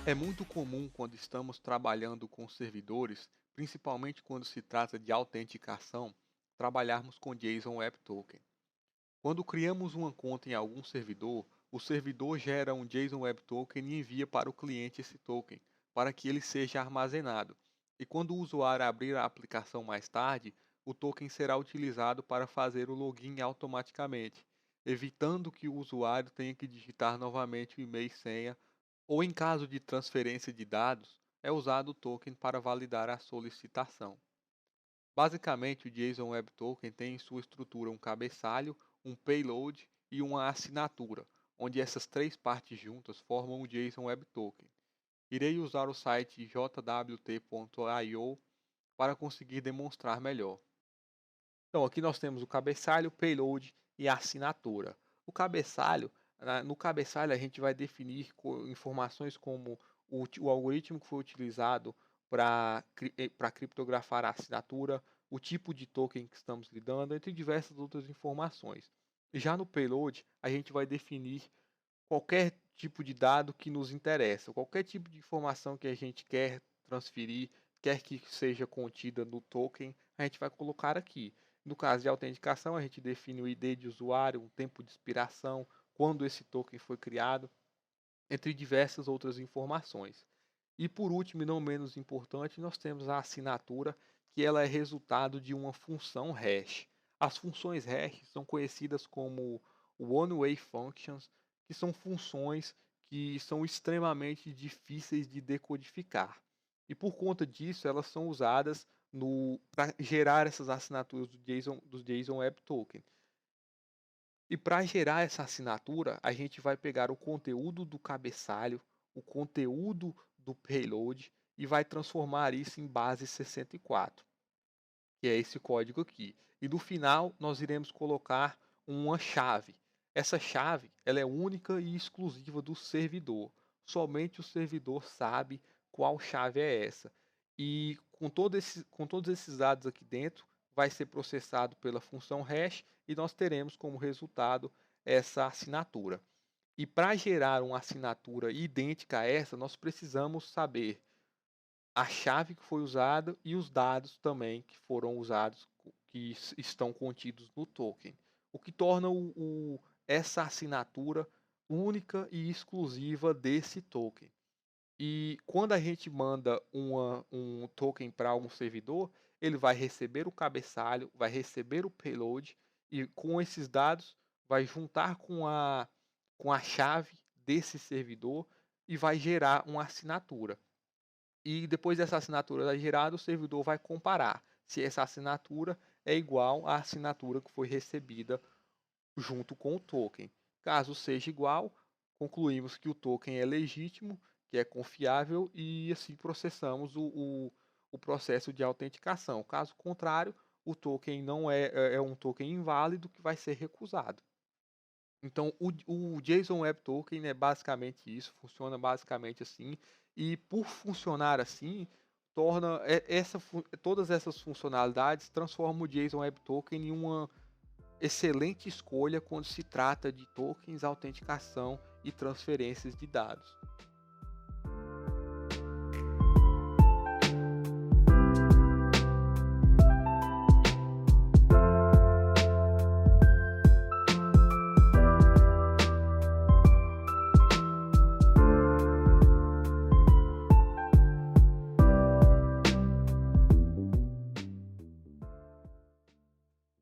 É muito comum quando estamos trabalhando com servidores, principalmente quando se trata de autenticação, trabalharmos com JSON Web Token. Quando criamos uma conta em algum servidor, o servidor gera um JSON Web Token e envia para o cliente esse token, para que ele seja armazenado. E quando o usuário abrir a aplicação mais tarde, o token será utilizado para fazer o login automaticamente, evitando que o usuário tenha que digitar novamente o e-mail e senha, ou em caso de transferência de dados, é usado o token para validar a solicitação. Basicamente, o JSON Web Token tem em sua estrutura um cabeçalho, um payload e uma assinatura, onde essas três partes juntas formam o JSON Web Token. Irei usar o site jwt.io para conseguir demonstrar melhor. Então, aqui nós temos o cabeçalho, o payload e a assinatura. O cabeçalho, no cabeçalho a gente vai definir informações como o algoritmo que foi utilizado para criptografar a assinatura, o tipo de token que estamos lidando, entre diversas outras informações. Já no payload, a gente vai definir qualquer tipo de dado que nos interessa, qualquer tipo de informação que a gente quer transferir, quer que seja contida no token, a gente vai colocar aqui. No caso de autenticação, a gente define o ID de usuário, um tempo de expiração, quando esse token foi criado, entre diversas outras informações. E por último, e não menos importante, nós temos a assinatura, que ela é resultado de uma função hash. As funções hash são conhecidas como one-way functions, que são funções que são extremamente difíceis de decodificar. E por conta disso, elas são usadas para gerar essas assinaturas do JSON Web Token. E para gerar essa assinatura, a gente vai pegar o conteúdo do cabeçalho, o conteúdo do payload e vai transformar isso em base 64, que é esse código aqui. E no final nós iremos colocar uma chave. Essa chave, ela é única e exclusiva do servidor. Somente o servidor sabe qual chave é essa. E com todos esses dados aqui dentro, vai ser processado pela função hash e nós teremos como resultado essa assinatura. E para gerar uma assinatura idêntica a essa, nós precisamos saber a chave que foi usada e os dados também que foram usados, que estão contidos no token, o que torna essa assinatura única e exclusiva desse token. E quando a gente manda um token para um servidor, ele vai receber o cabeçalho, vai receber o payload e com esses dados vai juntar com a chave desse servidor e vai gerar uma assinatura. E depois dessa assinatura gerada, o servidor vai comparar se essa assinatura é igual à assinatura que foi recebida junto com o token. Caso seja igual, concluímos que o token é legítimo, que é confiável e assim processamos o processo de autenticação. Caso contrário, o token não é um token inválido que vai ser recusado. Então, o JSON Web Token é basicamente isso, funciona basicamente assim, e por funcionar assim, todas essas funcionalidades transformam o JSON Web Token em uma excelente escolha quando se trata de tokens, autenticação e transferências de dados.